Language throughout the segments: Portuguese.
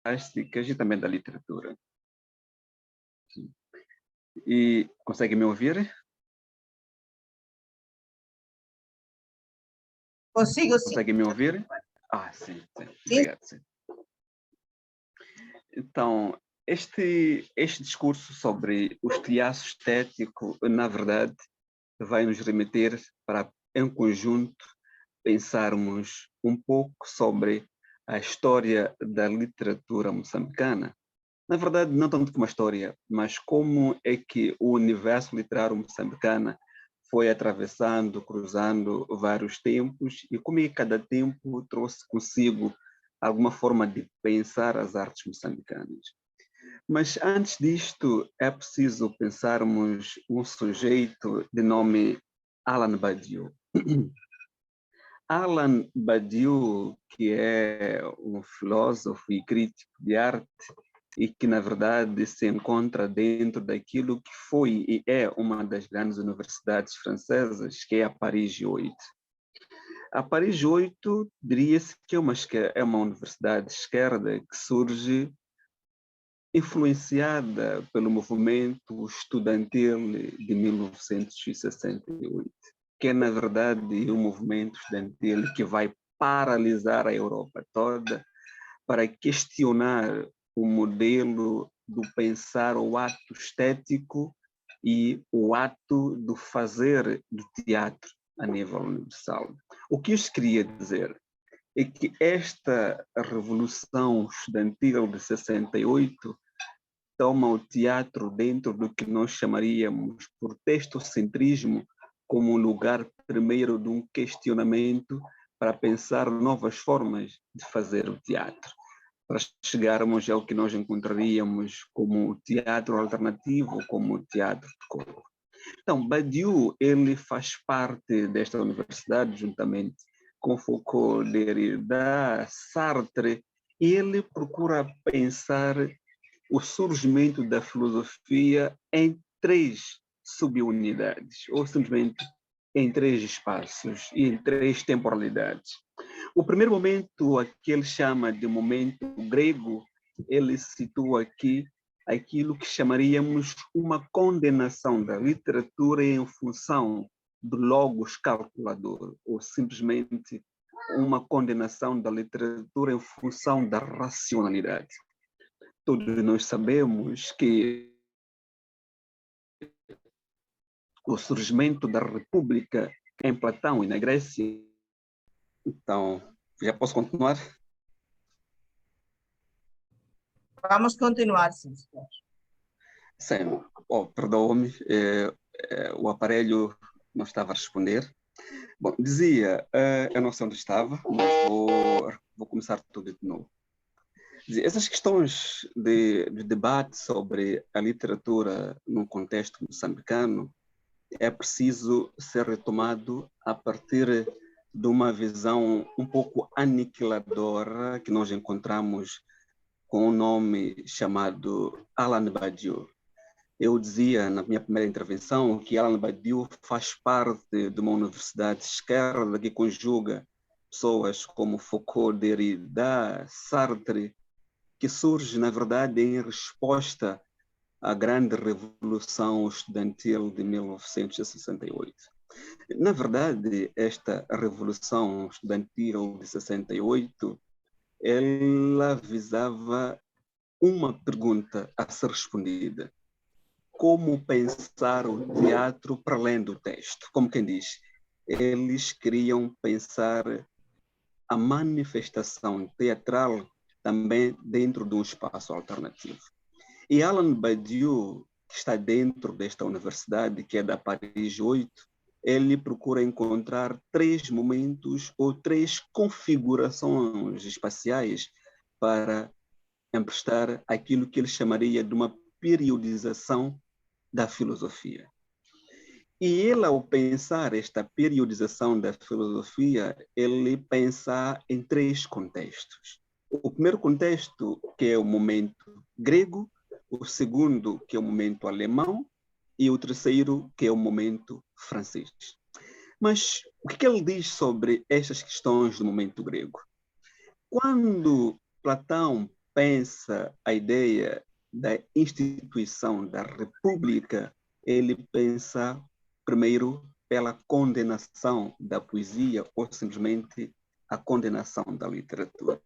plásticas e também da literatura. E consegue me ouvir? Consigo, sim. Consegue me ouvir? Sim. Obrigado, sim. Então, este discurso sobre o estilhaço estético, na verdade, vai nos remeter para, em conjunto, pensarmos um pouco sobre a história da literatura moçambicana. Na verdade, não tanto como a história, mas como é que o universo literário moçambicano foi atravessando, cruzando vários tempos e como é que cada tempo trouxe consigo alguma forma de pensar as artes moçambicanas. Mas antes disto, é preciso pensarmos um sujeito de nome Alan Badiou. Alan Badiou, que é um filósofo e crítico de arte e que, na verdade, se encontra dentro daquilo que foi e é uma das grandes universidades francesas, que é a Paris 8. A Paris 8, diria-se que é uma universidade de esquerda que surge influenciada pelo movimento estudantil de 1968, que é, na verdade, um movimento estudantil que vai paralisar a Europa toda para questionar o modelo do pensar o ato estético e o ato do fazer do teatro a nível universal. O que isso queria dizer é que esta revolução estudantil de 68 toma o teatro dentro do que nós chamaríamos por textocentrismo como um lugar primeiro de um questionamento para pensar novas formas de fazer o teatro, para chegarmos ao que nós encontraríamos como o teatro alternativo, como o teatro de cor. Então, Badiou, ele faz parte desta universidade, juntamente com Foucault, Derrida, Sartre, e ele procura pensar o surgimento da filosofia em 3 subunidades, ou simplesmente em 3 espaços e em 3 temporalidades. O primeiro momento, que ele chama de momento grego, ele situa aqui aquilo que chamaríamos uma condenação da literatura em função do logos calculador, ou simplesmente uma condenação da literatura em função da racionalidade. Todos nós sabemos que o surgimento da República em Platão e na Grécia. Então, já posso continuar? Vamos continuar, sim. Sim. Perdoa-me, o aparelho não estava a responder. Bom, dizia, eu não sei onde estava, mas vou começar tudo de novo. Dizia, essas questões de debate sobre a literatura num contexto moçambicano é preciso ser retomado a partir de uma visão um pouco aniquiladora que nós encontramos com um nome chamado Alan Badiou. Eu dizia na minha primeira intervenção que Alan Badiou faz parte de uma universidade de esquerda que conjuga pessoas como Foucault, Derrida, Sartre, que surge, na verdade, em resposta à grande revolução estudantil de 1968. Na verdade, esta revolução estudantil de 68, ela visava uma pergunta a ser respondida: como pensar o teatro para além do texto? Como quem diz, eles queriam pensar a manifestação teatral também dentro de um espaço alternativo. E Alan Badiou, que está dentro desta universidade, que é da Paris 8, ele procura encontrar 3 momentos ou 3 configurações espaciais para emprestar aquilo que ele chamaria de uma periodização da filosofia. E ele, ao pensar esta periodização da filosofia, ele pensa em 3 contextos. O primeiro contexto, que é o momento grego, o segundo, que é o momento alemão, e o terceiro, que é o momento francês. Mas o que ele diz sobre estas questões do momento grego? Quando Platão pensa a ideia da instituição da República, ele pensa primeiro pela condenação da poesia ou simplesmente a condenação da literatura.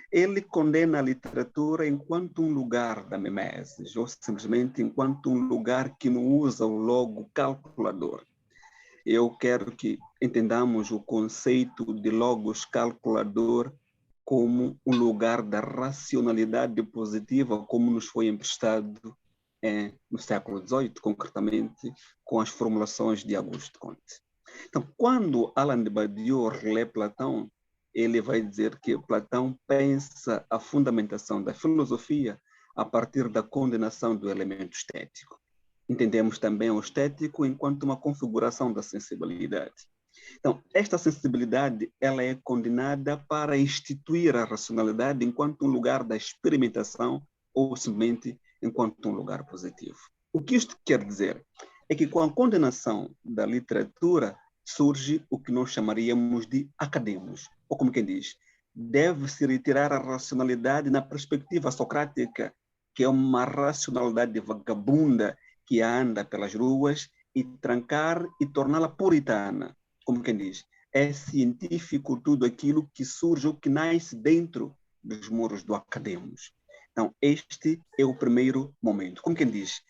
Ele condena a literatura enquanto um lugar da mimesis, ou simplesmente enquanto um lugar que não usa o logo calculador. Eu quero que entendamos o conceito de logos calculador como um lugar da racionalidade positiva, como nos foi emprestado no século XVIII, concretamente, com as formulações de Auguste Comte. Então, quando Alain de Badiou relê Platão, ele vai dizer que Platão pensa a fundamentação da filosofia a partir da condenação do elemento estético. Entendemos também o estético enquanto uma configuração da sensibilidade. Então, esta sensibilidade ela é condenada para instituir a racionalidade enquanto um lugar da experimentação ou simplesmente enquanto um lugar positivo. O que isto quer dizer é que com a condenação da literatura surge o que nós chamaríamos de academos, ou como quem diz, deve-se retirar a racionalidade na perspectiva socrática, que é uma racionalidade vagabunda que anda pelas ruas e trancar e torná-la puritana, como quem diz, é científico tudo aquilo que surge ou que nasce dentro dos muros do academos. Então, este é o primeiro momento. Como quem diz,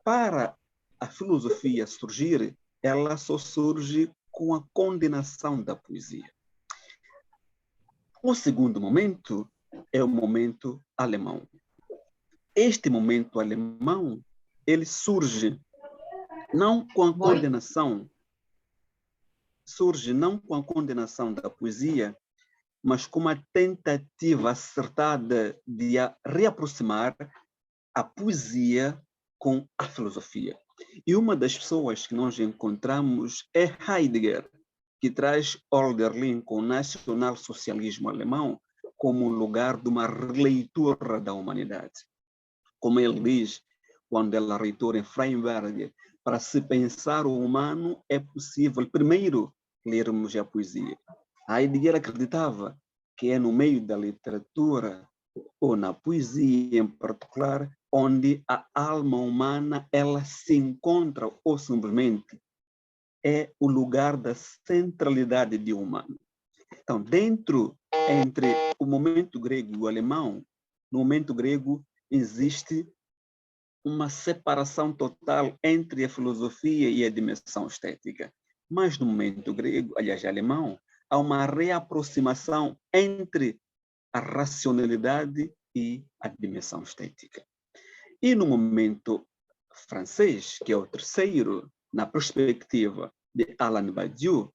para a filosofia surgir, ela só surge com a condenação da poesia. O segundo momento é o momento alemão. Este momento alemão, ele surge não com a condenação, da poesia, mas com uma tentativa acertada de reaproximar a poesia com a filosofia. E uma das pessoas que nós encontramos é Heidegger, que traz Hölderlin com o nacionalsocialismo alemão como um lugar de uma releitura da humanidade. Como ele diz, quando ele é reitor em Freiberg, para se pensar o humano é possível primeiro lermos a poesia. Heidegger acreditava que é no meio da literatura ou na poesia em particular onde a alma humana ela se encontra ou simplesmente é o lugar da centralidade do humano. Então, entre o momento grego e o alemão, no momento grego existe uma separação total entre a filosofia e a dimensão estética. Mas no momento grego, aliás, alemão, há uma reaproximação entre a racionalidade e a dimensão estética. E no momento francês, que é o terceiro, na perspectiva de Alain Badiou,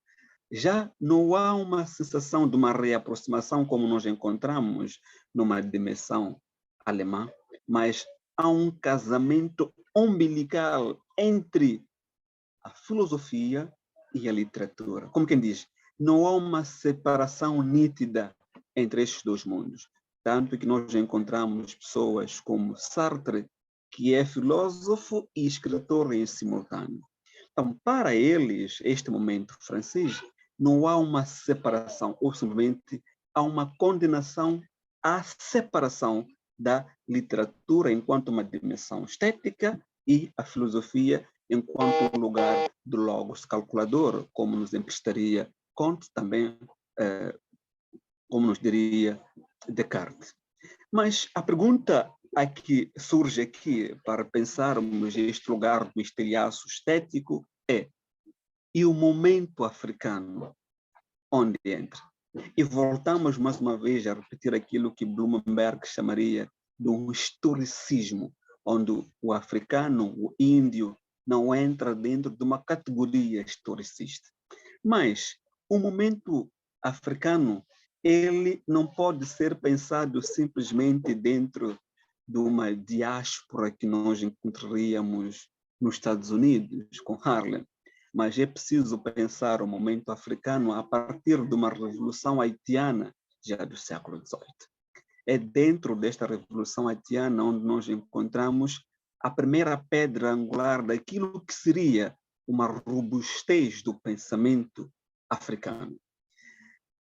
já não há uma sensação de uma reaproximação como nós encontramos numa dimensão alemã, mas há um casamento umbilical entre a filosofia e a literatura. Como quem diz, não há uma separação nítida entre estes dois mundos. Tanto que nós encontramos pessoas como Sartre, que é filósofo e escritor em simultâneo. Então, para eles, este momento francês, não há uma separação, ou simplesmente há uma condenação à separação da literatura enquanto uma dimensão estética e a filosofia enquanto um lugar do logos calculador, como nos emprestaria Comte, também, como nos diria Descartes. Mas a pergunta que surge aqui para pensarmos este lugar do estilhaço estético é: e o momento africano, onde entra? E voltamos mais uma vez a repetir aquilo que Blumenberg chamaria de um historicismo, onde o africano, o índio, não entra dentro de uma categoria historicista. Mas o momento africano, ele não pode ser pensado simplesmente dentro de uma diáspora que nós encontraríamos nos Estados Unidos, com Harlem. Mas é preciso pensar o momento africano a partir de uma revolução haitiana, já do século XVIII. É dentro desta revolução haitiana onde nós encontramos a primeira pedra angular daquilo que seria uma robustez do pensamento africano.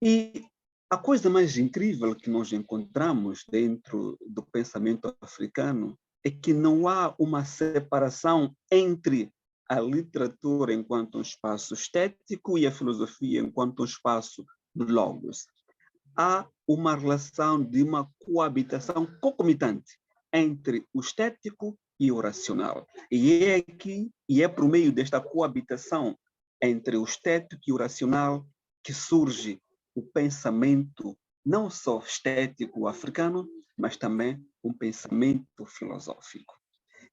E A coisa mais incrível que nós encontramos dentro do pensamento africano é que não há uma separação entre a literatura enquanto um espaço estético e a filosofia enquanto um espaço do logos. Há uma relação de uma coabitação concomitante entre o estético e o racional. E é por meio desta coabitação entre o estético e o racional que surge o pensamento não só estético africano, mas também um pensamento filosófico.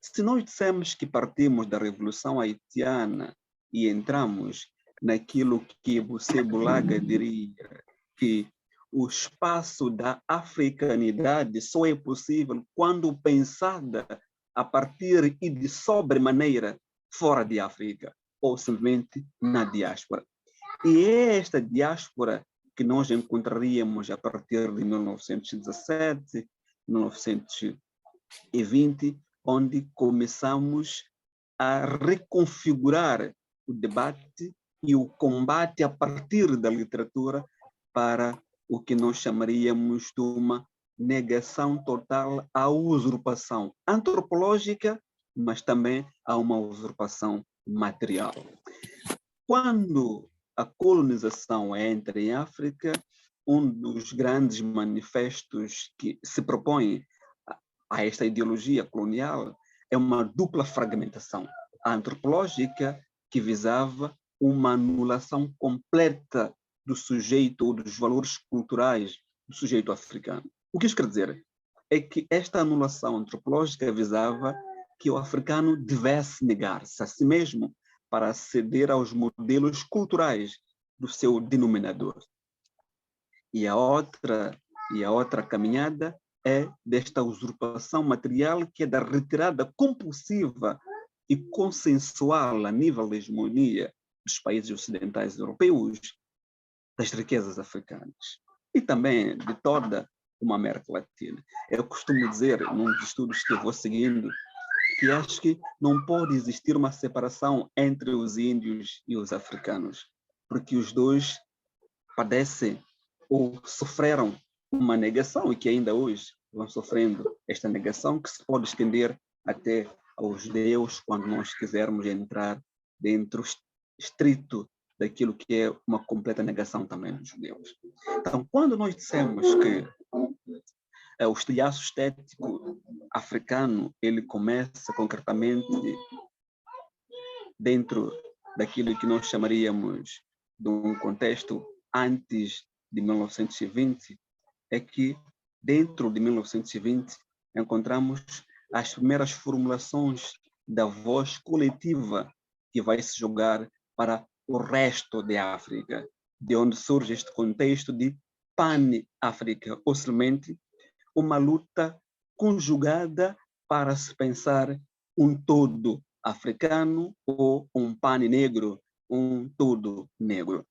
Se nós dissermos que partimos da Revolução Haitiana e entramos naquilo que Busse Bulaga diria que o espaço da africanidade só é possível quando pensada a partir e de sobremaneira fora de África, ou simplesmente na diáspora. E é esta diáspora que nós encontraríamos a partir de 1917, 1920, onde começamos a reconfigurar o debate e o combate a partir da literatura para o que nós chamaríamos de uma negação total à usurpação antropológica, mas também a uma usurpação material. Quando a colonização entra em África, um dos grandes manifestos que se propõe a esta ideologia colonial é uma dupla fragmentação. A antropológica, que visava uma anulação completa do sujeito ou dos valores culturais do sujeito africano. O que isso quer dizer? É que esta anulação antropológica visava que o africano devesse negar-se a si mesmo para aceder aos modelos culturais do seu denominador. E a outra caminhada é desta usurpação material, que é da retirada compulsiva e consensual a nível da hegemonia dos países ocidentais europeus das riquezas africanas e também de toda uma América Latina. Eu costumo dizer, num dos estudos que eu vou seguindo, que acho que não pode existir uma separação entre os índios e os africanos, porque os dois padecem ou sofreram uma negação e que ainda hoje vão sofrendo esta negação, que se pode estender até aos judeus, quando nós quisermos entrar dentro estrito daquilo que é uma completa negação também dos judeus. Então, quando nós dissemos que o estilhaço estético africano, ele começa concretamente dentro daquilo que nós chamaríamos de um contexto antes de 1920, é que dentro de 1920 encontramos as primeiras formulações da voz coletiva que vai se jogar para o resto da África, de onde surge este contexto de pan-África, ou simplesmente uma luta conjugada para se pensar um todo africano ou um pan negro, um todo negro.